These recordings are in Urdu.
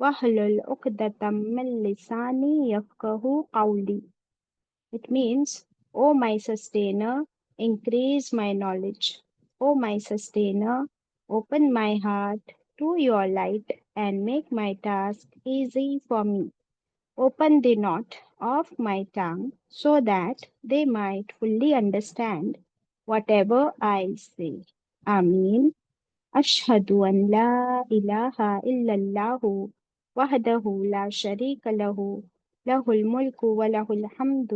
wahlul uqdatam min lisani yafqahu qawli. It means, O my sustainer, increase my knowledge. O my sustainer, open my heart to your light and make my task easy for me. Open the knot of my tongue so that they might fully understand whatever I say. Ameen. أشهد أن لا إله إلا الله وحده لا شريك له له الملك وله الحمد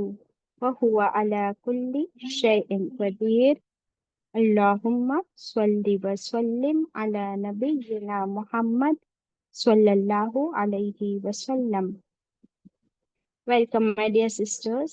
وهو على كل شيء قدير. اللهم صل وسلم على نبينا محمد صلى الله عليه وسلم. Welcome my dear sisters.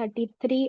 33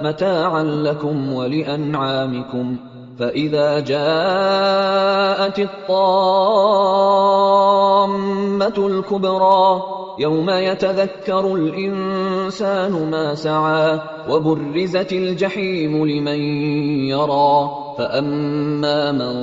متاعا لكم ولأنعامكم فإذا جاءت الطامة الكبرى يوم يتذكر الإنسان ما سعى وبرزت الجحيم لمن يرى فأما من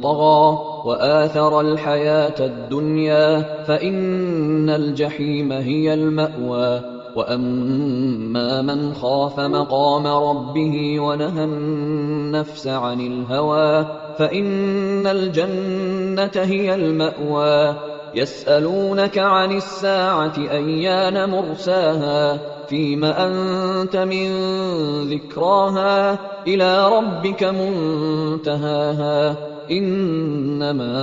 طغى وآثر الحياة الدنيا فإن الجحيم هي المأوى وأما من خاف مقام ربه ونهى النفس عن الهوى فإن الجنة هي المأوى يسألونك عن الساعة أيان مرساها فيم أنت من ذكراها إلى ربك منتهاها إنما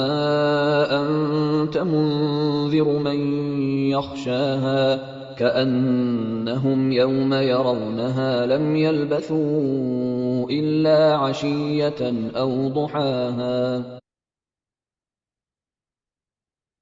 أنت منذر من يخشاها كأنهم يوم يرونها لم يلبثوا إلا عشية أو ضحاها.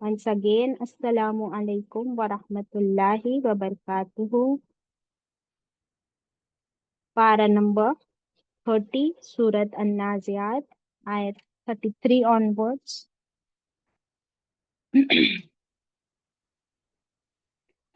Once again, Assalamu alaikum wa rahmatullahi wa barakatuhu. Para number 30, Surat An-Naziyat, ayat 33 onwards.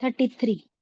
33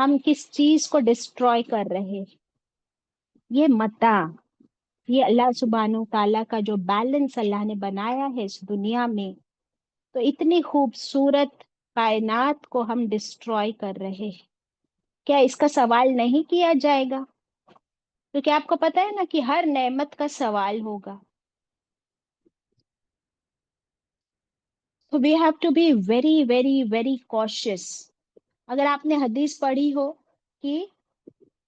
ہم کس چیز کو ڈسٹروائے کر رہے. یہ متا، یہ اللہ سبحانہ و تعالیٰ کا جو بیلنس اللہ نے بنایا ہے اس دنیا میں، تو اتنی خوبصورت کائنات کو ہم ڈسٹروائے کر رہے ہیں. کیا اس کا سوال نہیں کیا جائے گا؟ تو کیا آپ کو پتا ہے نا کہ ہر نعمت کا سوال ہوگا. تو we have to be very very very cautious. اگر آپ نے حدیث پڑھی ہو کہ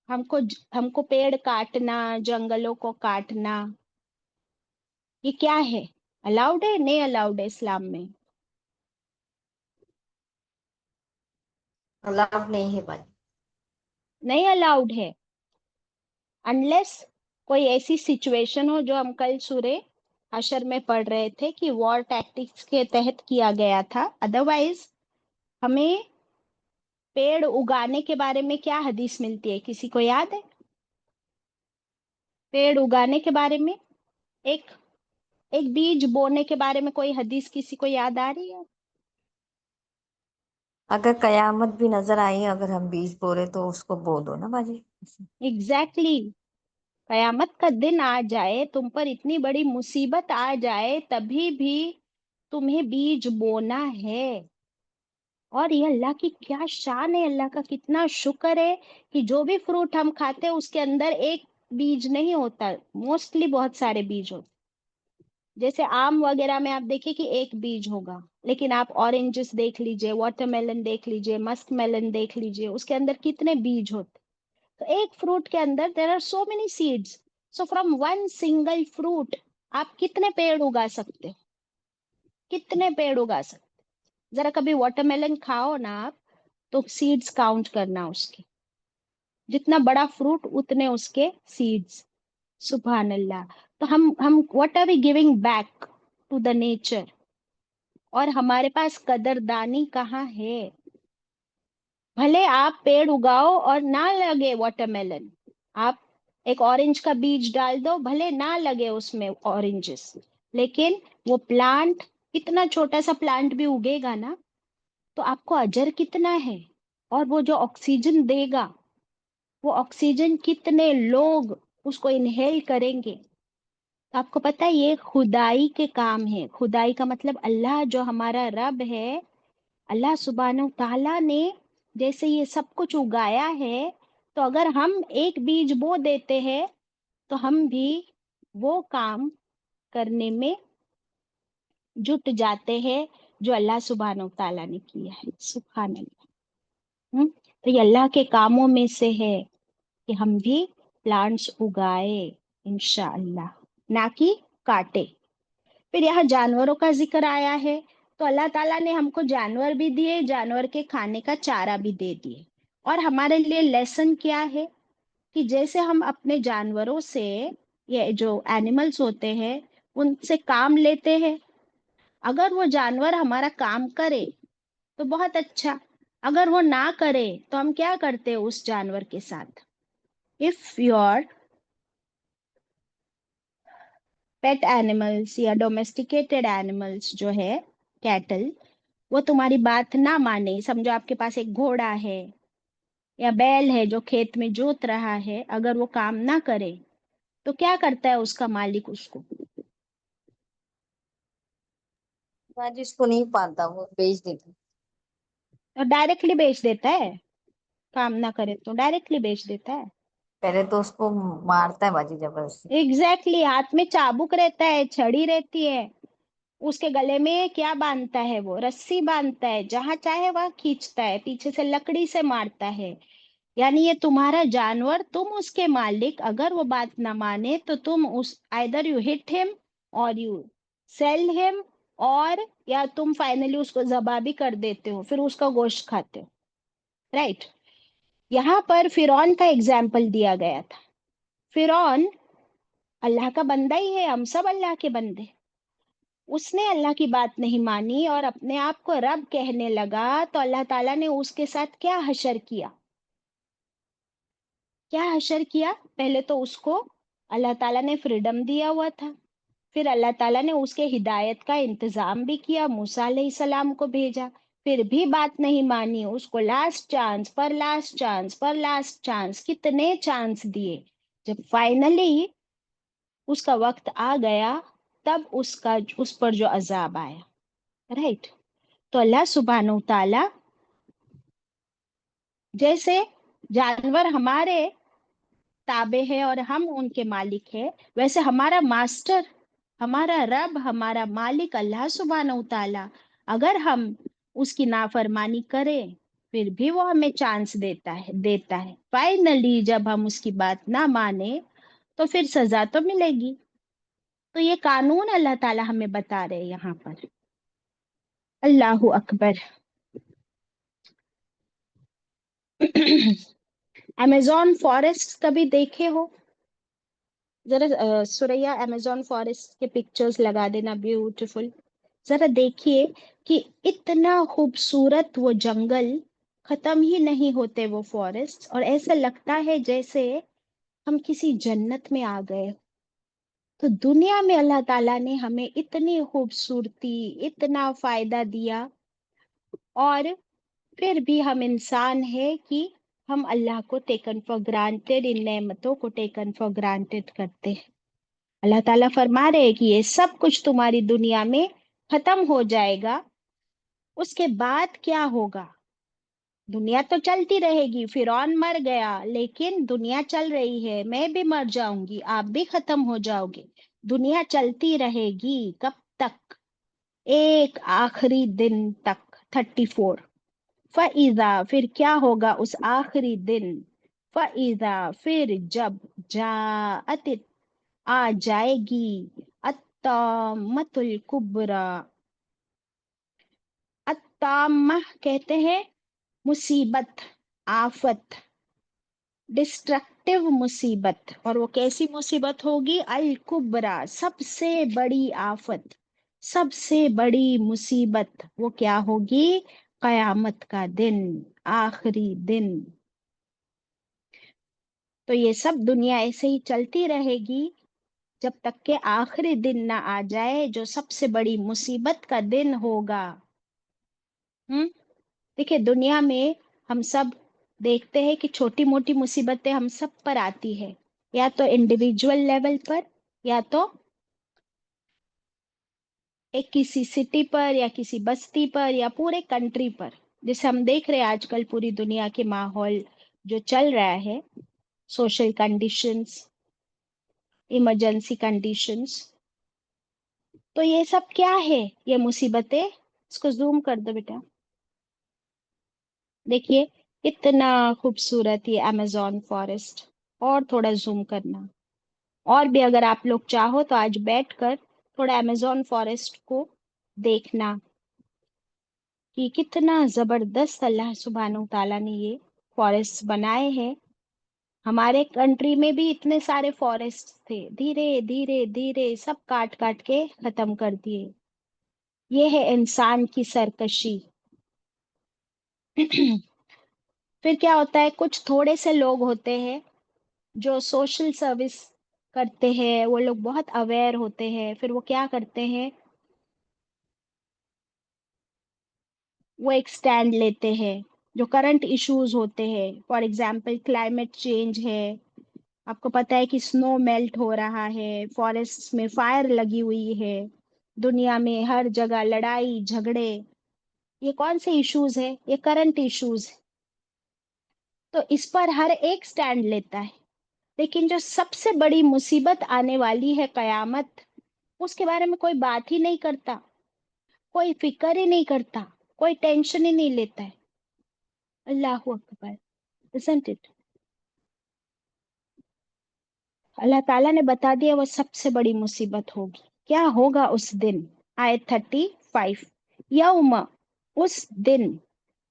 ہم کو پیڑ کاٹنا، جنگلوں کو کاٹنا، یہ کیا ہے؟ الاؤڈ ہے نہیں الاؤڈ ہے اسلام میں؟ الاؤڈ نہیں ہے باجی. نہیں الاؤڈ ہے، انلیس کوئی ایسی سچویشن ہو جو ہم کل سورہ حشر میں پڑھ رہے تھے کہ وار ٹیکٹکس کے تحت کیا گیا تھا. ادروائز ہمیں پیڑ اگانے کے بارے میں کیا حدیث ملتی ہے؟ کسی کو یاد ہے؟ پیڑ اگانے کے بارے میں ایک ایک بیج بونے کے بارے میں کوئی حدیث کسی کو یاد آ رہی ہے؟ اگر قیامت بھی نظر آئی، اگر ہم بیج بو رہے تو اس کو بو دو نا باجی. ایگزیکٹلی. قیامت کا دن آ جائے، تم پر اتنی بڑی مصیبت آ جائے، تبھی بھی تمہیں بیج بونا ہے. اور یہ اللہ کی کیا شان ہے، اللہ کا کتنا شکر ہے کہ جو بھی فروٹ ہم کھاتے ہیں اس کے اندر ایک بیج نہیں ہوتا، موسٹلی بہت سارے بیج ہوتے. جیسے آم وغیرہ میں آپ دیکھیں کہ ایک بیج ہوگا، لیکن آپ اورنجز دیکھ لیجئے، واٹر میلن دیکھ لیجئے، مسک میلن دیکھ لیجئے، اس کے اندر کتنے بیج ہوتے. تو ایک فروٹ کے اندر there are so many seeds. So from one single fruit آپ کتنے پیڑ اگا سکتے ہو؟ کتنے پیڑ اگا سکتے؟ ذرا کبھی واٹر میلن کھاؤ نا آپ، تو سیڈز کاؤنٹ کرنا اس کے، جتنا بڑا فروٹ اتنے اس کے سیڈز. سبحان اللہ. تو ہم what are we giving back to the nature؟ اور ہمارے پاس قدردانی کہاں ہے؟ بھلے آپ پیڑ اگاؤ اور نہ لگے واٹر میلن، آپ ایک اورنج کا بیج ڈال دو، بھلے نہ لگے اس میں اورنجز، لیکن وہ پلانٹ، اتنا چھوٹا سا پلانٹ بھی اگے گا نا، تو آپ کو اجر کتنا ہے. اور وہ جو آکسیجن دے گا، وہ آکسیجن کتنے لوگ اس کو انہیل کریں گے. تو آپ کو پتا ہے یہ خدائی کے کام ہے. خدائی کا مطلب اللہ جو ہمارا رب ہے، اللہ سبحانہ تعالیٰ نے جیسے یہ سب کچھ اگایا ہے، تو اگر ہم ایک بیج بو دیتے ہیں تو ہم بھی وہ کام کرنے میں جٹ جاتے ہیں جو اللہ سبحانہ تعالیٰ نے کیا ہے. سبحان اللہ. تو یہ اللہ کے کاموں میں سے ہے کہ ہم بھی پلانٹس اگائے انشاءاللہ، نہ کہ کاٹے. پھر یہاں جانوروں کا ذکر آیا ہے، تو اللہ تعالیٰ نے ہم کو جانور بھی دیے، جانور کے کھانے کا چارہ بھی دے دیے. اور ہمارے لیے لیسن کیا ہے کہ جیسے ہم اپنے جانوروں سے، یہ جو اینیملز ہوتے ہیں، ان سے کام لیتے ہیں. اگر وہ جانور ہمارا کام کرے تو بہت اچھا، اگر وہ نہ کرے تو ہم کیا کرتے ہیں اس جانور کے ساتھ؟ اف یور پیٹ اینیملس یا ڈومیسٹیکیٹڈ اینیملس جو ہے کیٹل، وہ تمہاری بات نہ مانے، سمجھو آپ کے پاس ایک گھوڑا ہے یا بیل ہے جو کھیت میں جوت رہا ہے، اگر وہ کام نہ کرے تو کیا کرتا ہے اس کا مالک؟ اس کو باجی اس کو نہیں پالتا، وہ بیچ دیتا. ڈائریکٹلی بیچ دیتا ہے. کام نہ کرے تو ڈائریکٹلی بیچ دیتا ہے. پہلے تو اس کو مارتا ہے باجی زبردستی. ایگزیکٹلی. ہاتھ میں چابک رہتا ہے، چھڑی رہتی ہے، اس کے گلے میں کیا باندھتا ہے؟ وہ رسی باندھتا ہے، جہاں چاہے وہاں کھینچتا ہے، پیچھے سے لکڑی سے مارتا ہے. یعنی یہ تمہارا جانور، تم اس کے مالک، اگر وہ بات نہ مانے تو تم اس either you hit him or you sell him، اور یا تم فائنلی اس کو ذبح بھی کر دیتے ہو، پھر اس کا گوشت کھاتے ہو. رائٹ. یہاں پر فرعون کا ایگزامپل دیا گیا تھا. فرعون اللہ کا بندہ ہی ہے، ہم سب اللہ کے بندے. اس نے اللہ کی بات نہیں مانی اور اپنے آپ کو رب کہنے لگا، تو اللہ تعالیٰ نے اس کے ساتھ کیا حشر کیا؟ کیا حشر کیا؟ پہلے تو اس کو اللہ تعالیٰ نے فریڈم دیا ہوا تھا، پھر اللہ تعالیٰ نے اس کے ہدایت کا انتظام بھی کیا، موسیٰ علیہ السلام کو بھیجا، پھر بھی بات نہیں مانی، اس کو لاسٹ چانس پر لاسٹ چانس پر لاسٹ چانس، کتنے چانس دیے، جب فائنلی اس کا وقت آ گیا تب اس پر جو عذاب آیا، رائٹ؟ تو اللہ سبحانہ و تعالی جیسے جانور ہمارے تابع ہے اور ہم ان کے مالک ہے، ویسے ہمارا ماسٹر، ہمارا رب، ہمارا مالک اللہ سبحانہ و تعالی، اگر ہم اس کی نافرمانی کریں پھر بھی وہ ہمیں چانس دیتا ہے فائنلی جب ہم اس کی بات نہ مانیں تو پھر سزا تو ملے گی۔ تو یہ قانون اللہ تعالی ہمیں بتا رہے یہاں پر۔ اللہ اکبر۔ امیزون فارسٹ کبھی دیکھے ہو؟ ذرا سوریا امیزون فارسٹ کے پکچرز لگا دینا، بیوٹیفل۔ ذرا دیکھیے کہ اتنا خوبصورت وہ جنگل، ختم ہی نہیں ہوتے وہ فارسٹ، اور ایسا لگتا ہے جیسے ہم کسی جنت میں آ گئے۔ تو دنیا میں اللہ تعالیٰ نے ہمیں اتنی خوبصورتی، اتنا فائدہ دیا، اور پھر بھی ہم انسان ہے کہ ہم اللہ کو ٹیکن فار گرانٹیڈ، ان نعمتوں کو ٹیکن فار گرانٹیڈ کرتے ہیں۔ اللہ تعالیٰ فرما رہے کہ یہ سب کچھ تمہاری دنیا میں ختم ہو جائے گا، اس کے بعد کیا ہوگا؟ دنیا تو چلتی رہے گی، فرعون مر گیا لیکن دنیا چل رہی ہے، میں بھی مر جاؤں گی، آپ بھی ختم ہو جاؤ گے، دنیا چلتی رہے گی کب تک؟ ایک آخری دن تک، 34۔ فَإِذَا، پھر کیا ہوگا اس آخری دن؟ فَإِذَا، پھر جب جاءت، آ جائے گی، الطامۃ الکبریٰ، الطامہ کہتے ہیں مصیبت، آفت، ڈسٹرکٹیو مصیبت، اور وہ کیسی مصیبت ہوگی؟ الکبریٰ، سب سے بڑی آفت، سب سے بڑی مصیبت، وہ کیا ہوگی؟ قیامت کا دن، آخری دن۔ تو یہ سب دنیا ایسے ہی چلتی رہے گی جب تک کہ آخری دن نہ آ جائے جو سب سے بڑی مصیبت کا دن ہوگا۔ دیکھیں دنیا میں ہم سب دیکھتے ہیں کہ چھوٹی موٹی مصیبتیں ہم سب پر آتی ہے، یا تو انڈیویجول لیول پر، یا تو ایک کسی سٹی پر، یا کسی بستی پر، یا پورے کنٹری پر، جیسے ہم دیکھ رہے ہیں آج کل پوری دنیا کے ماحول جو چل رہا ہے، سوشل کنڈیشنز، ایمرجنسی کنڈیشنز۔ تو یہ سب کیا ہے؟ یہ مصیبتیں، اس کو زوم کر دو بیٹا، دیکھیے اتنا خوبصورت یہ امیزون فارسٹ، اور تھوڑا زوم کرنا، اور بھی اگر آپ لوگ چاہو تو آج بیٹھ کر تھوڑا امیزون فارسٹ کو دیکھنا کہ کتنا زبردست اللہ سبحانہ و تعالیٰ نے یہ فارسٹ بنائے ہیں۔ ہمارے کنٹری میں بھی اتنے سارے فارسٹ تھے، دھیرے دھیرے دھیرے سب کاٹ کاٹ کے ختم کر دیے۔ یہ ہے انسان کی سرکشی۔ پھر کیا ہوتا ہے؟ کچھ تھوڑے سے لوگ ہوتے ہیں جو سوشل سروس کرتے ہیں، وہ لوگ بہت اویئر ہوتے ہیں، پھر وہ کیا کرتے ہیں؟ وہ ایک سٹینڈ لیتے ہیں جو کرنٹ ایشوز ہوتے ہیں، فار ایگزامپل کلائمیٹ چینج ہے، آپ کو پتہ ہے کہ سنو میلٹ ہو رہا ہے، فارسٹ میں فائر لگی ہوئی ہے، دنیا میں ہر جگہ لڑائی جھگڑے، یہ کون سے ایشوز ہے؟ یہ کرنٹ ایشوز۔ تو اس پر ہر ایک سٹینڈ لیتا ہے، لیکن جو سب سے بڑی مصیبت آنے والی ہے قیامت، اس کے بارے میں کوئی بات ہی نہیں کرتا، کوئی فکر ہی نہیں کرتا، کوئی ٹینشن ہی نہیں لیتا ہے۔ اللہ اکبر، isn't it؟ اللہ تعالیٰ نے بتا دیا وہ سب سے بڑی مصیبت ہوگی۔ کیا ہوگا اس دن؟ آیت 35، یوم، اس دن،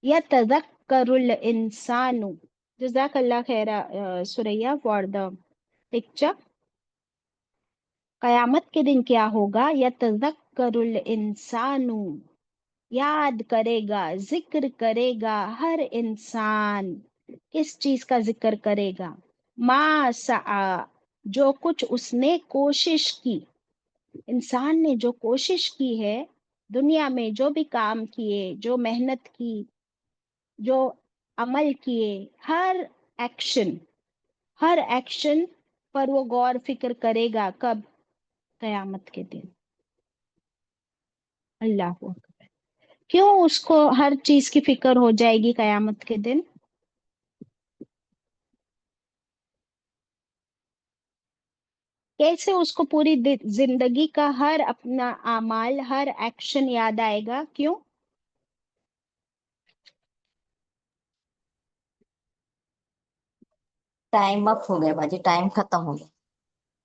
یتذکر الانسان، جزاک اللہ خیر سوریا فار دا پکچر۔ قیامت کے دن کیا ہوگا؟ یتذکر الانسان، یاد کرے گا، ذکر کرے گا ہر انسان۔ کس چیز کا ذکر کرے گا؟ ما سعی، جو کچھ اس نے کوشش کی، انسان نے جو کوشش کی ہے دنیا میں جو بھی کام کیے، جو محنت کی، جو عمل کیے، ہر ایکشن پر وہ غور فکر کرے گا. کب؟ قیامت کے دن. اللہ اکبر. کیوں اس کو ہر چیز کی فکر ہو جائے گی قیامت کے دن؟ کیسے اس کو پوری زندگی کا ہر اپنا اعمال، ہر ایکشن یاد آئے گا؟ کیوں؟ ٹائم اپ ہو گیا باجی، ٹائم ختم ہو گیا.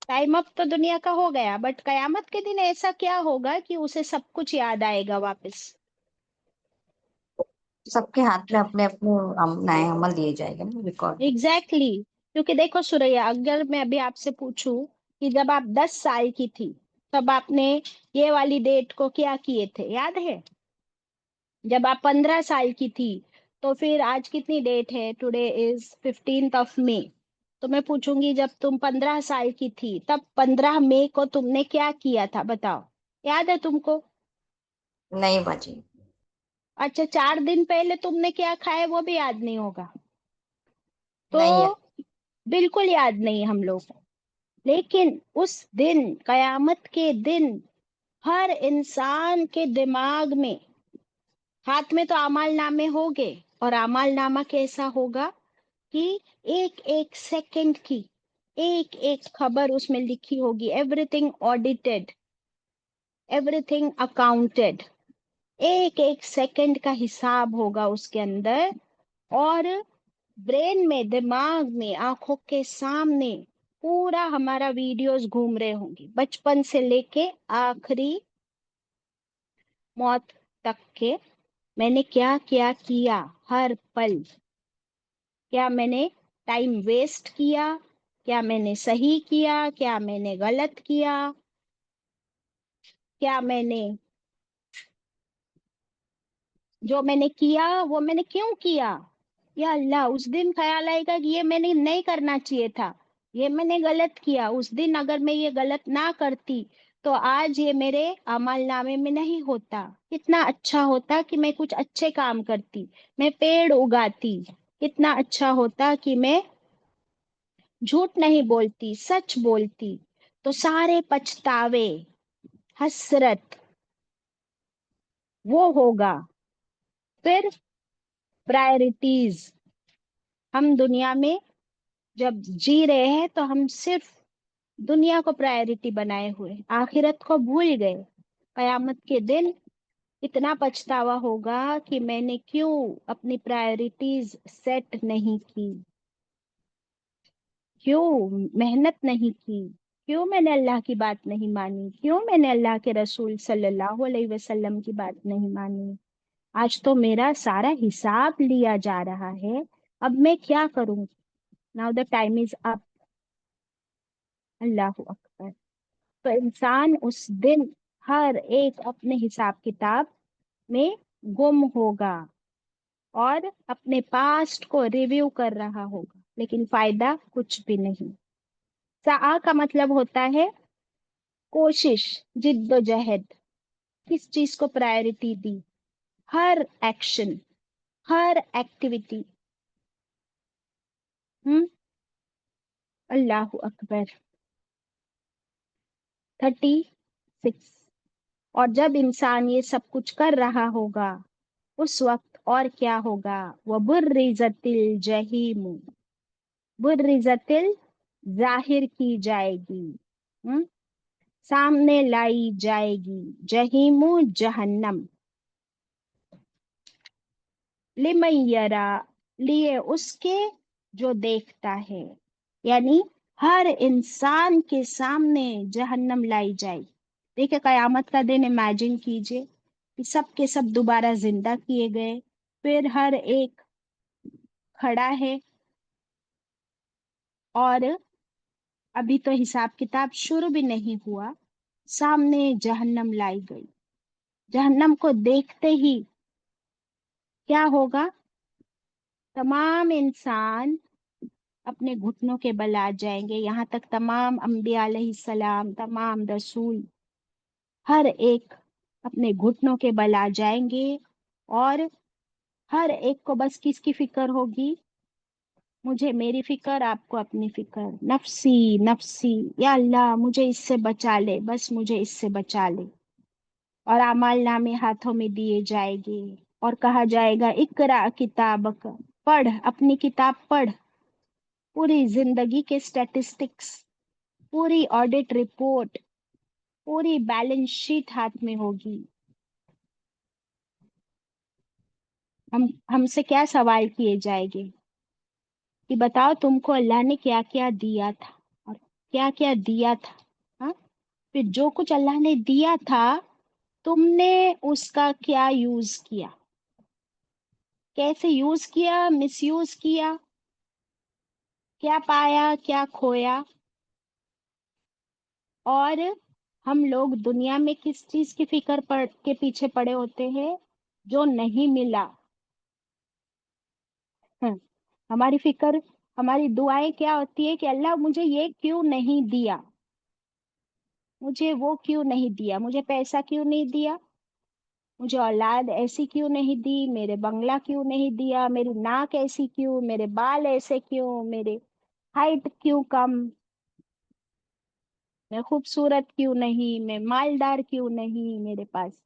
ٹائم اب تو دنیا کا ہو گیا، بٹ قیامت کے دن ایسا کیا ہوگا کہ اسے سب کچھ یاد آئے گا واپس؟ سب کے ہاتھ میں اپنے اپنے نئے عمل دیے جائے گا نا، ریکارڈ. ایگزیکٹلی. کیونکہ دیکھو سوریا، اگر میں ابھی آپ سے پوچھوں کہ جب آپ 10 سال کی تھی تب آپ نے یہ والی ڈیٹ کو کیا کیے تھے، یاد ہے؟ جب آپ 15 سال کی تھی تو پھر آج کتنی ڈیٹ ہے؟ ٹوڈے از 15 مئی. تو میں پوچھوں گی جب تم 15 سال کی تھی تب 15 مئی کو تم نے کیا کیا تھا؟ بتاؤ، یاد ہے تم کو؟ نہیں باجی. اچھا، 4 دن پہلے تم نے کیا کھایا وہ بھی یاد نہیں ہوگا؟ تو نہیں ہے. بالکل یاد نہیں ہم لوگ کو. لیکن اس دن، قیامت کے دن، ہر انسان کے دماغ میں، ہاتھ میں تو اعمال نامے ہوگے، اور اعمال نامہ کیسا ہوگا کہ ایک ایک سیکنڈ کی ایک ایک خبر اس میں لکھی ہوگی. Every thing audited, every thing accounted. ایک ایک سیکنڈ کا حساب ہوگا اس کے اندر. اور برین میں، دماغ میں، آنکھوں کے سامنے پورا ہمارا ویڈیوز گھوم رہے ہوں گی، بچپن سے لے کے آخری موت تک کے. میں نے کیا کیا کیا ہر پل، کیا میں نے ٹائم ویسٹ کیا، کیا میں نے صحیح کیا، کیا میں نے غلط کیا، کیا میں نے جو میں نے کیا وہ میں نے کیوں کیا. یا اللہ، اس دن خیال آئے گا کہ یہ میں نے نہیں کرنا چاہیے تھا، یہ میں نے غلط کیا. اس دن اگر میں یہ غلط نہ کرتی تو آج یہ میرے اعمال نامے میں نہیں ہوتا. کتنا اچھا ہوتا کہ میں کچھ اچھے کام کرتی، میں پیڑ اگاتی. کتنا اچھا ہوتا کہ میں جھوٹ نہیں بولتی، سچ بولتی. تو سارے پچھتاوے، حسرت، وہ ہوگا. پھر پرائرٹیز. ہم دنیا میں جب جی رہے ہیں تو ہم صرف دنیا کو پرائرٹی بنائے ہوئے، آخرت کو بھول گئے. قیامت کے دن اتنا پچھتاوا ہوگا کہ میں نے کیوں اپنی پرائرٹیز سیٹ نہیں کی، کیوں محنت نہیں کی، کیوں میں نے اللہ کی بات نہیں مانی، کیوں میں نے اللہ کے رسول صلی اللہ علیہ وسلم کی بات نہیں مانی. آج تو میرا سارا حساب لیا جا رہا ہے، اب میں کیا کروں؟ ناؤ دا ٹائم از اپ. اللہ اکبر. تو انسان اس دن ہر ایک اپنے حساب کتاب میں گم ہوگا اور اپنے پاسٹ کو ریویو کر رہا ہوگا، لیکن فائدہ کچھ بھی نہیں. سعی کا مطلب ہوتا ہے کوشش، جد و جہد. کس چیز کو پرائرٹی دی؟ ہر ایکشن، ہر ایکٹیویٹی. اللہ اکبر. 36. اور جب انسان یہ سب کچھ کر رہا ہوگا اس وقت اور کیا ہوگا؟ وَبُرِّزَتِ الْجَحِیمُ. برزت ظاہر کی جائے گی، سامنے لائی جائے گی، جہیم جہنم. لمن یرا، لیے اس کے جو دیکھتا ہے. یعنی ہر انسان کے سامنے جہنم لائی جائے. دیکھیں قیامت کا دن امیجن کیجئے کہ سب کے سب دوبارہ زندہ کیے گئے، پھر ہر ایک کھڑا ہے، اور ابھی تو حساب کتاب شروع بھی نہیں ہوا. سامنے جہنم لائی گئی. جہنم کو دیکھتے ہی کیا ہوگا؟ تمام انسان اپنے گھٹنوں کے بل آ جائیں گے. یہاں تک تمام انبیاء علیہ السلام، تمام رسول، ہر ایک اپنے گھٹنوں کے بل آ جائیں گے اور ہر ایک کو بس کس کی فکر ہوگی؟ مجھے میری فکر، آپ کو اپنی فکر، نفسی نفسی، یا اللہ مجھے اس سے بچا لے، بس مجھے اس سے بچا لے۔ اور اعمال نامے ہاتھوں میں دیے جائے گے اور کہا جائے گا اقرا کتابک، پڑھ اپنی کتاب پڑھ۔ پوری زندگی کے اسٹیٹسٹکس، پوری آڈٹ رپورٹ، پوری بیلنس شیٹ ہاتھ میں ہوگی۔ ہم سے کیا سوال کیے جائے گے کہ بتاؤ تم کو اللہ نے کیا کیا دیا تھا اور کیا کیا دیا تھا؟ ہاں، پھر جو کچھ اللہ نے دیا تھا تم نے اس کا کیا یوز کیا، کیسے یوز کیا، مس یوز کیا، کیا پایا کیا کھویا؟ اور ہم لوگ دنیا میں کس چیز کی فکر کے پیچھے پڑے ہوتے ہیں؟ جو نہیں ملا۔ ہاں، ہماری فکر، ہماری دعائیں کیا ہوتی ہے کہ اللہ مجھے یہ کیوں نہیں دیا، مجھے وہ کیوں نہیں دیا، مجھے پیسہ کیوں نہیں دیا، مجھے اولاد ایسی کیوں نہیں دی، میرے بنگلہ کیوں نہیں دیا، میری ناک ایسی کیوں، میرے بال ایسے کیوں، میرے ہائٹ کیوں کم، میں خوبصورت کیوں نہیں، میں مالدار کیوں نہیں میرے پاس۔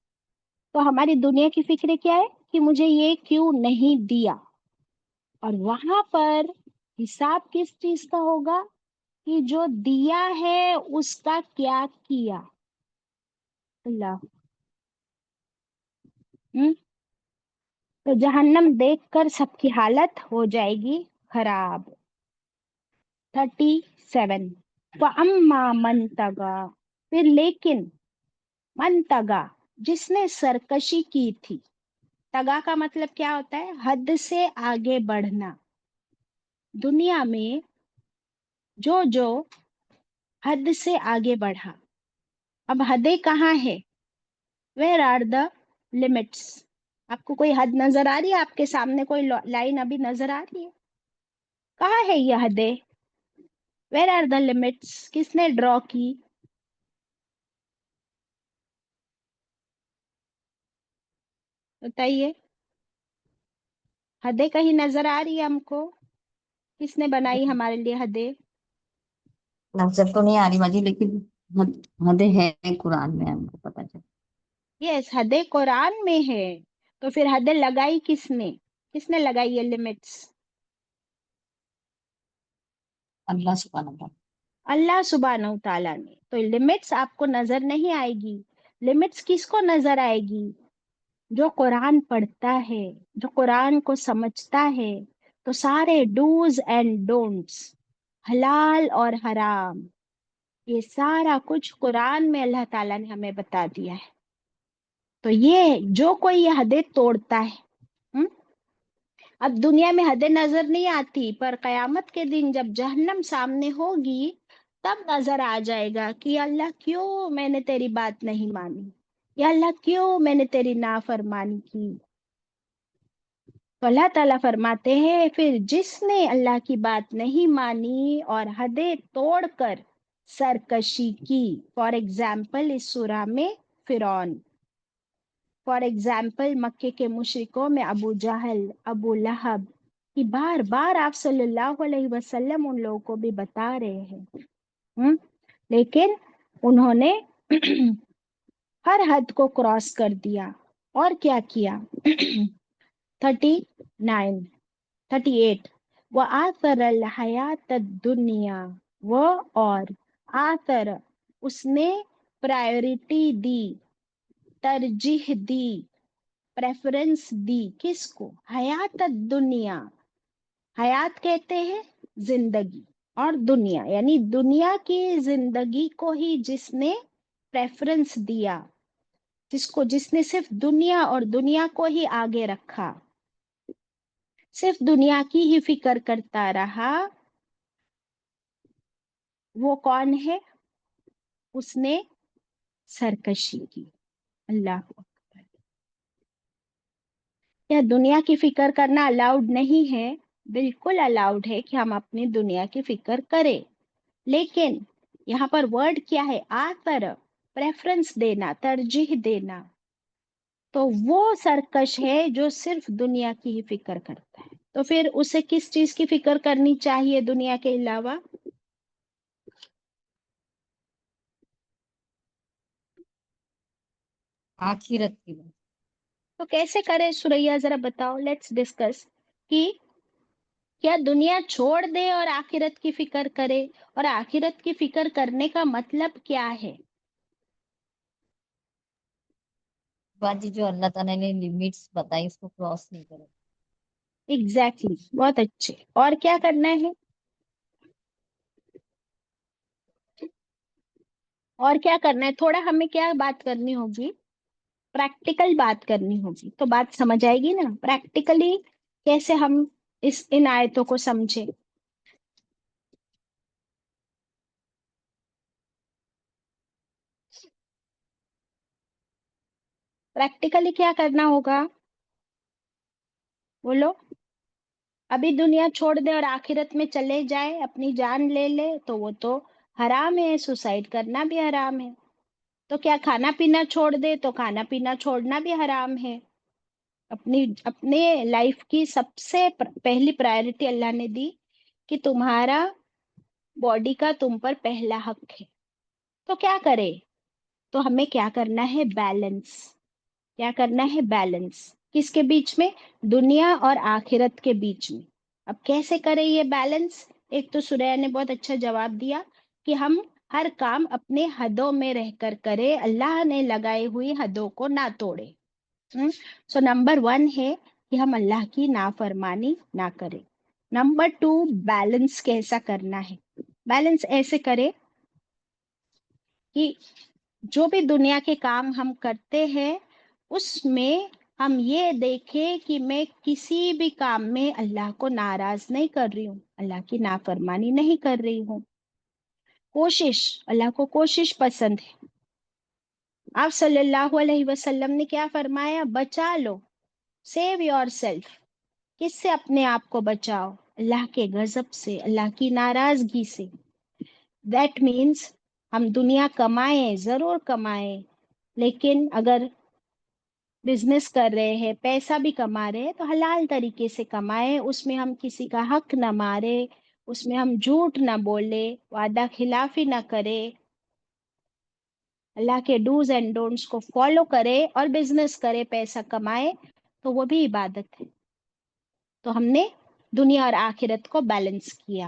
تو ہماری دنیا کی فکر کیا ہے کہ مجھے یہ کیوں نہیں دیا، اور وہاں پر حساب کس چیز کا ہوگا کہ جو دیا ہے اس کا کیا کیا۔ اللہ تو جہنم دیکھ کر سب کی حالت ہو جائے گی خراب۔ 37 وَأَمَّا مَن طَغَىٰ، پھر لیکن من تگا، جس نے سرکشی کی تھی۔ تگا کا مطلب کیا ہوتا ہے؟ حد سے آگے بڑھنا۔ دنیا میں جو حد سے آگے بڑھا، اب حدیں کہاں ہے؟ Where are the limits? آپ کو کوئی حد نظر آ رہی ہے؟ آپ کے سامنے کوئی لائن ابھی نظر آ رہی ہے؟ کہاں ہے یہ حدیں؟ Where are the limits? کس نے ڈرا کی؟ بتائیے، حدیں کہیں نظر آ رہی ہے ہم کو؟ کس نے بنائی ہمارے لیے حدیں؟ نظر تو نہیں آ رہی باجی، لیکن حدیں ہیں قرآن میں، ہم کو پتا چلا۔ یس، حدیں قرآن میں ہے، تو پھر حدیں لگائی کس نے لگائی یہ لمٹس؟ اللہ سبحانہ وتعالی۔ اللہ سبحانہ و تعالیٰ نے۔ تو لمٹس آپ کو نظر نہیں آئے گی۔ لمٹس کس کو نظر آئے گی؟ جو قرآن پڑھتا ہے، جو قرآن کو سمجھتا ہے، تو سارے ڈوز اینڈ ڈونٹس، حلال اور حرام، یہ سارا کچھ قرآن میں اللہ تعالیٰ نے ہمیں بتا دیا ہے۔ تو یہ جو کوئی یہ حدیں توڑتا ہے، اب دنیا میں حدیں نظر نہیں آتی، پر قیامت کے دن جب جہنم سامنے ہوگی تب نظر آ جائے گا کہ اللہ کیوں میں نے تیری بات نہیں مانی، یا اللہ کیوں میں نے تیری نافرمانی کی۔ تو اللہ تعالیٰ فرماتے ہیں پھر جس نے اللہ کی بات نہیں مانی اور حدیں توڑ کر سرکشی کی، فار ایگزامپل اس سورہ میں فرعون، فار ایگزامپل مکے کے مشرکوں میں ابو جہل، ابو لہب، کہ بار بار آپ صلی اللہ علیہ وسلم ان لوگوں کو بھی بتا رہے ہیں، لیکن انہوں نے ہر حد کو کراس کر دیا۔ اور کیا کیا؟ 38 وَآثَرَ الْحَيَاةَ الدُّنْيَا، وہ اور آثر، اس نے پرائیورٹی دی، ترجیح دی، پریفرنس دی، کس کو؟ حیات الدنیا۔ حیات کہتے ہیں زندگی، اور دنیا یعنی دنیا کی زندگی کو ہی جس نے پریفرنس دیا، جس نے صرف دنیا اور دنیا کو ہی آگے رکھا، صرف دنیا کی ہی فکر کرتا رہا، وہ کون ہے؟ اس نے سرکشی کی۔ اللہ اکبر! کیا دنیا کی فکر کرنا الاؤڈ نہیں ہے؟ بالکل الاؤڈ ہے کہ ہم اپنی دنیا کی فکر کریں، لیکن یہاں پر ورڈ کیا ہے؟ آثر، پریفرنس دینا، ترجیح دینا۔ تو وہ سرکش ہے جو صرف دنیا کی ہی فکر کرتا ہے. تو پھر اسے کس چیز کی فکر کرنی چاہیے دنیا کے علاوہ؟ آخرت کی بات. تو کیسے کرے سوریا، ذرا بتاؤ، لیٹس ڈسکس کہ کیا دنیا چھوڑ دے اور آخرت کی فکر کرے، اور آخرت کی فکر کرنے کا مطلب کیا ہے؟ باجی جو اللہ تعالیٰ نے لمٹس بتائی اس کو کراس نہیں کرے. ایگزیکٹلی، بہت اچھے. اور کیا کرنا ہے؟ اور کیا کرنا ہے؟ تھوڑا ہمیں کیا بات کرنی ہوگی؟ پریکٹیکل بات کرنی ہوگی تو بات سمجھ آئے گی نا. پریکٹیکلی کیسے ہم ان آیتوں کو سمجھے؟ پریکٹیکلی کیا کرنا ہوگا؟ بولو. ابھی دنیا چھوڑ دے اور آخرت میں چلے جائے، اپنی جان لے لے، تو وہ تو حرام ہے. سوسائڈ کرنا بھی حرام ہے. تو کیا کھانا پینا چھوڑ دے تو کھانا پینا چھوڑنا بھی حرام ہے. اپنے لائف کی سب سے پہلی پرائرٹی اللہ نے دی کہ تمہارا باڈی کا تم پر پہلا حق ہے. تو کیا کرے؟ تو ہمیں کیا کرنا ہے؟ بیلنس. کیا کرنا ہے؟ بیلنس. کس کے بیچ میں؟ دنیا اور آخرت کے بیچ میں. اب کیسے کرے یہ بیلنس؟ ایک تو سوریا نے بہت اچھا جواب دیا کہ ہم ہر کام اپنے حدوں میں رہ کر کرے، اللہ نے لگائی ہوئی حدوں کو نہ توڑے. سو نمبر 1 ہے کہ ہم اللہ کی نافرمانی نہ کریں. نمبر 2، بیلنس کیسا کرنا ہے؟ بیلنس ایسے کرے کہ جو بھی دنیا کے کام ہم کرتے ہیں اس میں ہم یہ دیکھیں کہ میں کسی بھی کام میں اللہ کو ناراض نہیں کر رہی ہوں، اللہ کی نافرمانی نہیں کر رہی ہوں. کوشش، اللہ کو کوشش پسند ہے. آپ صلی اللہ علیہ وسلم نے کیا فرمایا؟ بچا لو، سیو یور سیلف. کس سے اپنے آپ کو بچاؤ؟ اللہ کے غضب سے، اللہ کی ناراضگی سے. دیٹ مینس ہم دنیا کمائیں، ضرور کمائیں، لیکن اگر بزنس کر رہے ہیں، پیسہ بھی کما رہے ہیں تو حلال طریقے سے کمائیں. اس میں ہم کسی کا حق نہ مارے، اس میں ہم جھوٹ نہ بولے، وعدہ خلافی نہ کرے، اللہ کے ڈوز اینڈ ڈونٹس کو فالو کرے اور بزنس کرے، پیسہ کمائے، تو وہ بھی عبادت ہے. تو ہم نے دنیا اور آخرت کو بیلنس کیا.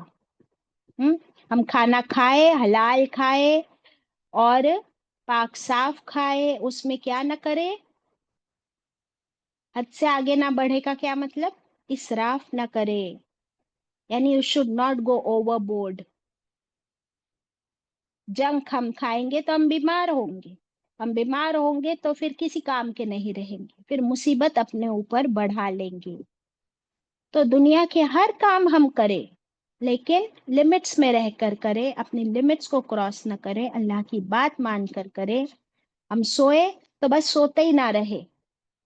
ہم کھانا کھائے، حلال کھائے اور پاک صاف کھائے، اس میں کیا نہ کرے؟ حد سے آگے نہ بڑھے. کا کیا مطلب؟ اسراف نہ کرے، یعنی you should not go over board. Junk ہم کھائیں گے تو ہم بیمار ہوں گے، ہم بیمار ہوں گے تو پھر کسی کام کے نہیں رہیں گے، پھر مصیبت اپنے اوپر بڑھا لیں گے. تو دنیا کے ہر کام ہم کریں لیکن لمٹس میں رہ کر کرے، اپنی لمٹس کو کراس نہ کرے، اللہ کی بات مان کر کرے. ہم سوئے تو بس سوتے ہی نہ رہے.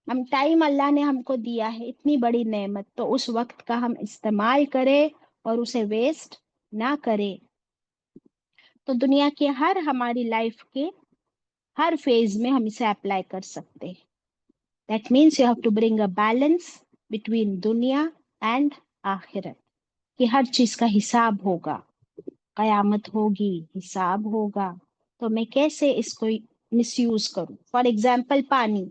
ہم ٹائم اللہ نے ہم کو دیا ہے، اتنی بڑی نعمت، تو اس وقت کا ہم استعمال کرے اور اسے ویسٹ نہ کرے. تو دنیا کے ہماری لائف کے ہر فیز میں ہم اسے اپلائی کر سکتے ہیں. That means you have to bring a balance between دنیا اینڈ آخرت، کہ ہر چیز کا حساب ہوگا، قیامت ہوگی، حساب ہوگا. تو میں کیسے اس کو مس یوز کروں؟ فار ایگزامپل پانی.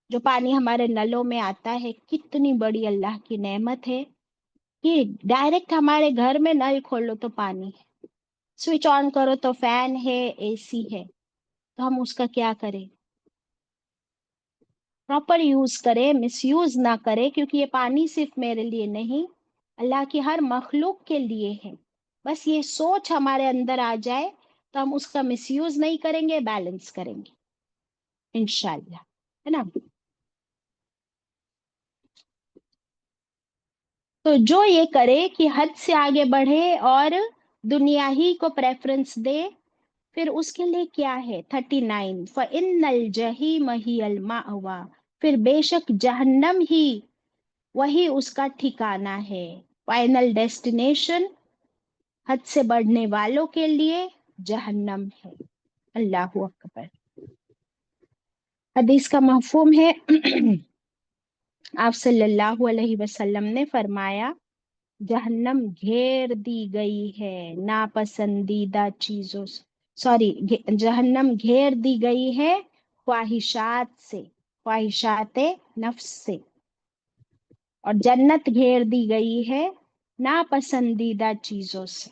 جو پانی ہمارے نلوں میں آتا ہے، کتنی بڑی اللہ کی نعمت ہے کہ ڈائریکٹ ہمارے گھر میں نل کھولو تو پانی ہے، سوئچ آن کرو تو فین ہے، اے سی ہے. تو ہم اس کا کیا کریں؟ پراپر یوز کرے، مس یوز نہ کرے، کیونکہ یہ پانی صرف میرے لیے نہیں، اللہ کی ہر مخلوق کے لیے ہے. بس یہ سوچ ہمارے اندر آ جائے تو ہم اس کا مس یوز نہیں کریں گے، بیلنس کریں گے انشاءاللہ، ہے نا. تو جو یہ کرے کہ حد سے آگے بڑھے اور دنیا ہی کو پریفرنس دے، پھر اس کے لیے کیا ہے؟ 39 فَإِنَّ الْجَحِيمَ هِيَ الْمَأْوَىٰ، پھر بے شک جہنم ہی وہی اس کا ٹھکانہ ہے. فائنل ڈیسٹینیشن حد سے بڑھنے والوں کے لیے جہنم ہے. اللہ اکبر. حدیث کا مفہوم ہے آپ صلی اللہ علیہ وسلم نے فرمایا جہنم گھیر دی گئی ہے ناپسندیدہ چیزوں سے، سوری، جہنم گھیر دی گئی ہے خواہشات سے، خواہشات نفس سے، اور جنت گھیر دی گئی ہے ناپسندیدہ چیزوں سے۔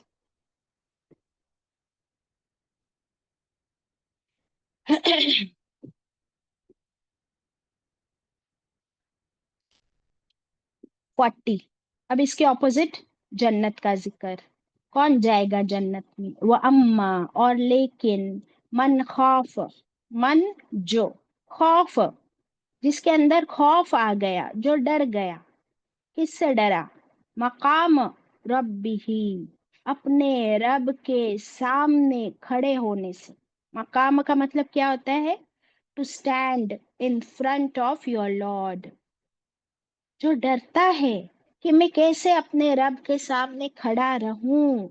40، اب اس کے اپوزٹ جنت کا ذکر، کون جائے گا جنت میں؟ وہ اما، اور لیکن، من خوف، من جو، خوف جس کے اندر خوف آ گیا، جو ڈر گیا، کس سے ڈرا؟ مقام ربہ، اپنے رب کے سامنے کھڑے ہونے سے۔ مقام کا مطلب کیا ہوتا ہے؟ To stand in front of your lord, جو ڈرتا ہے کہ میں کیسے اپنے رب کے سامنے کھڑا رہوں،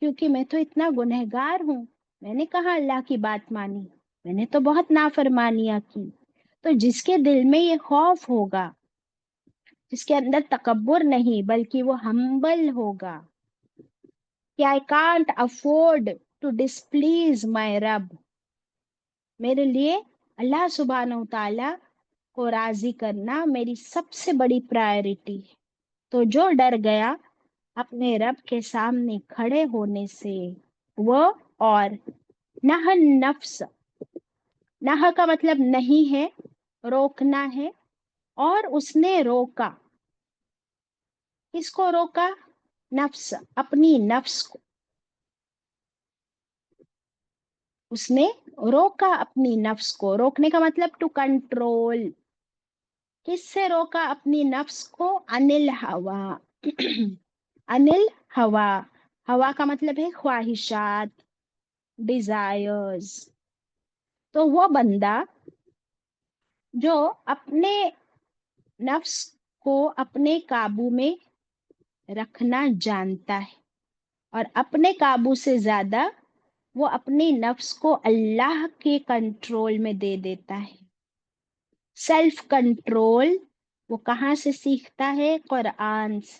کیونکہ میں تو اتنا گنہگار ہوں، میں نے کہاں اللہ کی بات مانی، میں نے تو بہت نافرمانیاں کی۔ تو جس کے دل میں یہ خوف ہوگا، جس کے اندر تکبر نہیں بلکہ وہ ہمبل ہوگا کہ I can't afford to displease my رب، میرے لیے اللہ سبحانہ و تعالی کو راضی کرنا میری سب سے بڑی پرائرٹی ہے، تو جو ڈر گیا اپنے رب کے سامنے کھڑے ہونے سے وہ، اور نہ نفس، نہ کا مطلب نہیں ہے، روکنا ہے، اور اس نے روکا، کس کو روکا؟ نفس، اپنی نفس کو اس نے روکا، اپنی نفس کو، روکنے کا مطلب ٹو کنٹرول، کس سے روکا اپنی نفس کو؟ انل ہوا، انل ہوا، ہوا کا مطلب ہے خواہشات، ڈیزائرز۔ تو وہ بندہ جو اپنے نفس کو اپنے قابو میں رکھنا جانتا ہے، اور اپنے قابو سے زیادہ وہ اپنی نفس کو اللہ کے کنٹرول میں دے دیتا ہے۔ سیلف کنٹرول وہ کہاں سے سیکھتا ہے؟ قرآن سے۔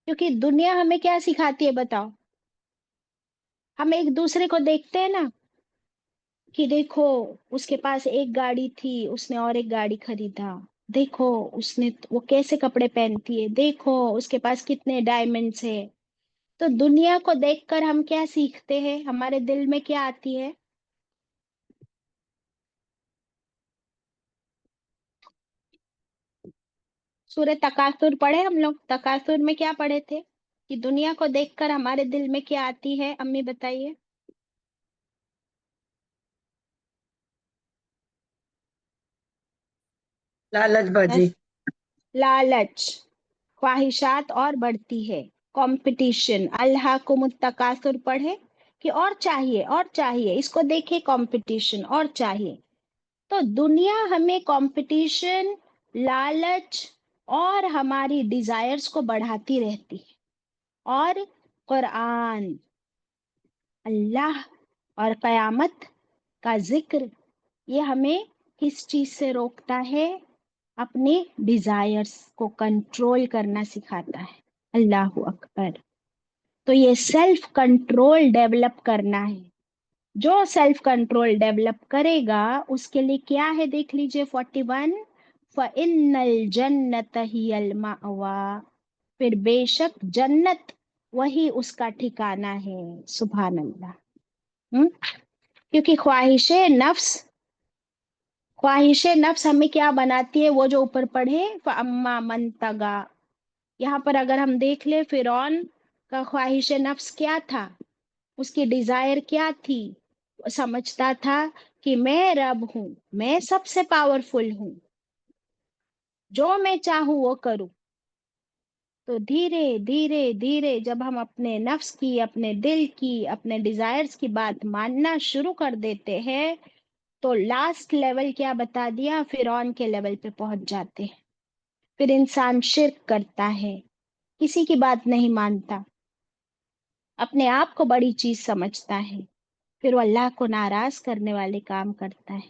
کیونکہ دنیا ہمیں کیا سکھاتی ہے بتاؤ؟ ہم ایک دوسرے کو دیکھتے ہیں نا کہ دیکھو اس کے پاس ایک گاڑی تھی، اس نے اور ایک گاڑی خریدا، دیکھو اس نے وہ کیسے کپڑے پہنتی ہے، دیکھو اس کے پاس کتنے ڈائمنڈس ہے۔ تو دنیا کو دیکھ کر ہم کیا سیکھتے ہیں؟ ہمارے دل میں کیا آتی ہے؟ سورہ تکاثر پڑھے ہم لوگ، تکاثر میں کیا پڑھے تھے کہ دنیا کو دیکھ کر ہمارے دل میں کیا آتی ہے؟ امی بتائیے۔ لالچ بازی، بس لالچ، خواہشات اور بڑھتی ہے، کمپٹیشن، الہاکم التکاثر پڑھے کہ اور چاہیے اور چاہیے، اس کو دیکھے کمپٹیشن اور چاہیے۔ تو دنیا ہمیں کمپٹیشن، لالچ اور ہماری ڈیزائرز کو بڑھاتی رہتی ہے، اور قرآن، اللہ اور قیامت کا ذکر یہ ہمیں کس چیز سے روکتا ہے؟ اپنے ڈیزائرز کو کنٹرول کرنا سکھاتا ہے۔ اللہ اکبر۔ تو یہ سیلف کنٹرول ڈیولپ کرنا ہے، جو سیلف کنٹرول ڈیولپ کرے گا اس کے لیے کیا ہے؟ دیکھ لیجئے 41، فَإِنَّ الْجَنَّةَ هِيَ الْمَأْوَىٰ، پھر بے شک جنت وہی اس کا ٹھکانہ ہے۔ سبحان اللہ۔ کیونکہ خواہش نفس ہمیں کیا بناتی ہے؟ وہ جو اوپر پڑھے فَأَمَّا مَن طَغَىٰ، یہاں پر اگر ہم دیکھ لیں فرعون کا خواہش نفس کیا تھا؟ اس کی ڈیزائر کیا تھی؟ وہ سمجھتا تھا کہ میں رب ہوں، میں سب سے پاورفل ہوں، جو میں چاہوں وہ کروں۔ تو دھیرے دھیرے دھیرے جب ہم اپنے نفس کی، اپنے دل کی، اپنے ڈیزائرز کی بات ماننا شروع کر دیتے ہیں تو لاسٹ لیول کیا بتا دیا؟ فرعون کے لیول پہ پہنچ جاتے ہیں۔ پھر انسان شرک کرتا ہے، کسی کی بات نہیں مانتا، اپنے آپ کو بڑی چیز سمجھتا ہے، پھر وہ اللہ کو ناراض کرنے والے کام کرتا ہے۔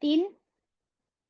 3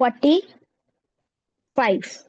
45,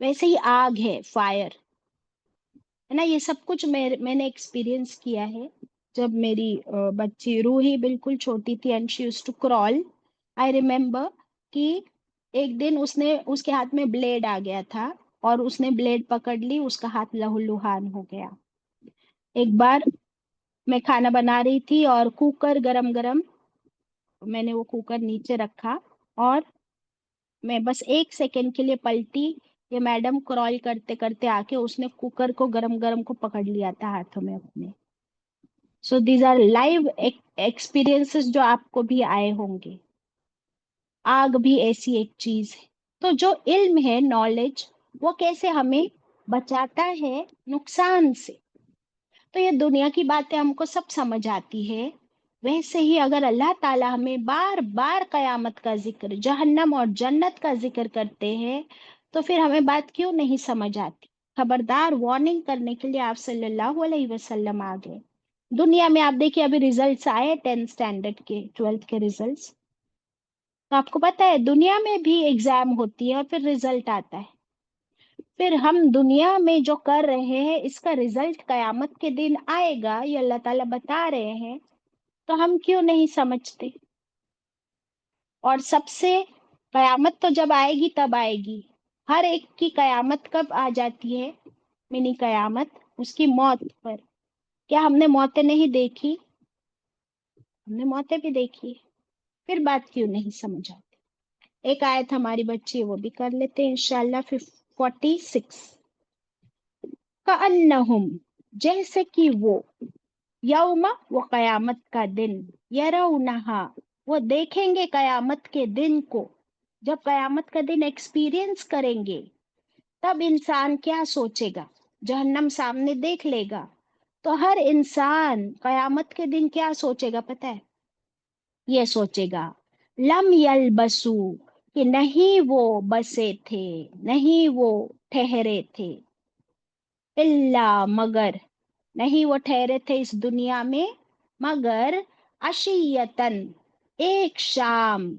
ویسے ہی آگ ہے، فائر ہے نا. یہ سب کچھ میں نے ایکسپیرئنس کیا ہے جب میری بچی روحی بالکل چھوٹی تھی and she used to crawl. I remember کہ ایک دن اس کے ہاتھ میں بلیڈ آ گیا تھا اور اس نے بلیڈ پکڑ لی، اس کا ہاتھ لہو لہان ہو گیا. ایک بار میں کھانا بنا رہی تھی اور کوکر گرم گرم، میں نے وہ کوکر نیچے رکھا اور میں بس 1 سیکنڈ کے لیے پلٹی، یہ میڈم کرال کرتے کرتے آ کے اس نے کوکر کو گرم گرم کو پکڑ لیا تھا ہاتھوں میں اپنے. So these are live experiences جو آپ کو بھی آئے ہوں گے. آگ بھی ایسی ایک چیز ہے. تو جو علم ہے، نالج، وہ کیسے ہمیں بچاتا ہے نقصان سے. تو یہ دنیا کی باتیں ہم کو سب سمجھ آتی ہے. ویسے ہی اگر اللہ تعالی ہمیں بار بار قیامت کا ذکر، جہنم اور جنت کا ذکر کرتے ہیں تو پھر ہمیں بات کیوں نہیں سمجھ آتی. خبردار، وارننگ کرنے کے لیے آپ صلی اللہ علیہ وسلم آ گئے. دنیا میں آپ دیکھیے ابھی ریزلٹس آئے 10th اسٹینڈرڈ کے، 12th کے ریزلٹس. تو آپ کو پتا ہے دنیا میں بھی ایگزام ہوتی ہے اور پھر ریزلٹ آتا ہے. پھر ہم دنیا میں جو کر رہے ہیں اس کا ریزلٹ قیامت کے دن آئے گا، یہ اللہ تعالیٰ بتا رہے ہیں. تو ہم کیوں نہیں سمجھتے؟ اور سب سے قیامت تو جب آئے گی تب آئے گی. ہر ایک کی قیامت کب آ جاتی ہے؟ منی قیامت اس کی موت پر. کیا ہم نے موتیں نہیں دیکھی؟ ہم نے موتیں بھی دیکھی. پھر بات کیوں نہیں سمجھ آتی؟ ایک آیت ہماری بچی وہ بھی کر لیتے ہیں انشاءاللہ. 46 کأنہم، جیسے کہ وہ، یوم، وہ قیامت کا دن، یرونہا، وہ دیکھیں گے قیامت کے دن کو. جب قیامت کا دن ایکسپیرئنس کریں گے تب انسان کیا سوچے گا؟ جہنم سامنے دیکھ لے گا تو ہر انسان قیامت کے دن کیا سوچے گا پتہ ہے؟ یہ سوچے گا لم یلبسو، کہ نہیں وہ بسے تھے، نہیں وہ ٹھہرے تھے، الا، مگر، نہیں وہ ٹھہرے تھے اس دنیا میں مگر عشیتن، ایک شام،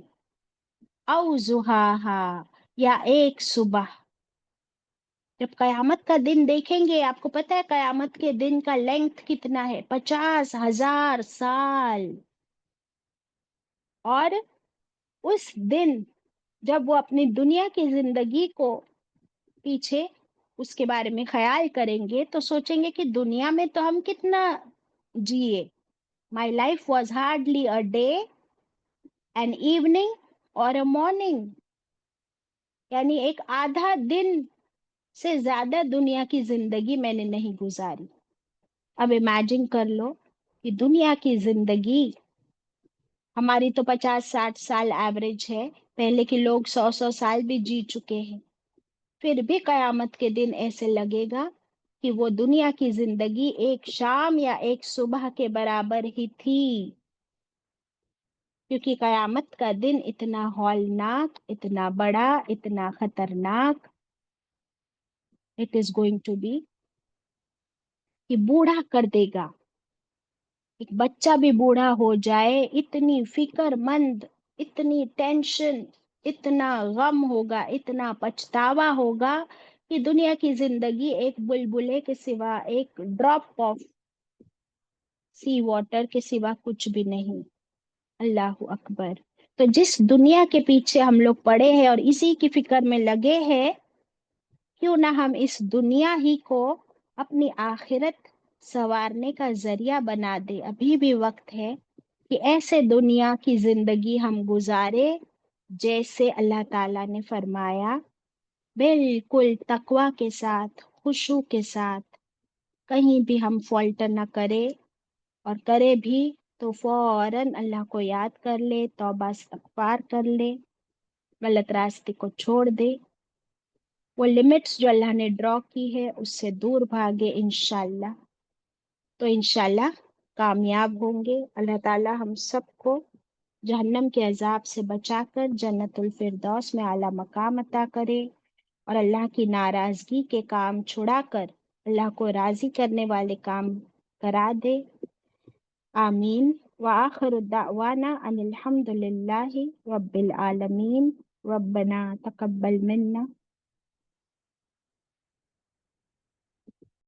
او ضحاہا، یا ایک صبح. جب قیامت کا دن دیکھیں گے، آپ کو پتہ ہے قیامت کے دن کا لینتھ کتنا ہے؟ 50,000 سال. اور اس دن جب وہ اپنی دنیا کی زندگی کو پیچھے اس کے بارے میں خیال کریں گے تو سوچیں گے کہ دنیا میں تو ہم کتنا جیے. My life was hardly a day, an evening اور اے مارننگ. یعنی ایک آدھا دن سے زیادہ دنیا کی زندگی میں نے نہیں گزاری. اب امیجن کر لو کہ دنیا کی زندگی ہماری تو 50-60 سال ایوریج ہے، پہلے کے لوگ 100 سال بھی جی چکے ہیں. پھر بھی قیامت کے دن ایسے لگے گا کہ وہ دنیا کی زندگی ایک شام یا ایک صبح کے برابر ہی تھی. کیونکہ قیامت کا دن اتنا ہولناک، اتنا بڑا، اتنا خطرناک it is going to be کہ بوڑھا کر دے گا. ایک بچہ بھی بوڑھا ہو جائے، اتنی فکر مند، اتنی ٹینشن، اتنا غم ہوگا، اتنا پچھتاوا ہوگا کہ دنیا کی زندگی ایک بلبلے کے سوا، ایک ڈراپ آف سی واٹر کے سوا کچھ بھی نہیں. اللہ اکبر. تو جس دنیا کے پیچھے ہم لوگ پڑے ہیں اور اسی کی فکر میں لگے ہیں، کیوں نہ ہم اس دنیا ہی کو اپنی آخرت سنوارنے کا ذریعہ بنا دے. ابھی بھی وقت ہے کہ ایسے دنیا کی زندگی ہم گزارے جیسے اللہ تعالیٰ نے فرمایا، بالکل تقوی کے ساتھ، خشوع کے ساتھ. کہیں بھی ہم فالٹ نہ کرے، اور کرے بھی تو فوراً اللہ کو یاد کر لے، توبہ استغفار کر لے، غلط راستے کو چھوڑ دے، وہ لمٹس جو اللہ نے ڈرا کی ہے اس سے دور بھاگے انشاءاللہ. تو انشاءاللہ کامیاب ہوں گے. اللہ تعالی ہم سب کو جہنم کے عذاب سے بچا کر جنت الفردوس میں اعلیٰ مقام عطا کرے، اور اللہ کی ناراضگی کے کام چھڑا کر اللہ کو راضی کرنے والے کام کرا دے. آمین. وآخر دعوانا ان الحمد للہ رب العالمین. ربنا تقبل منا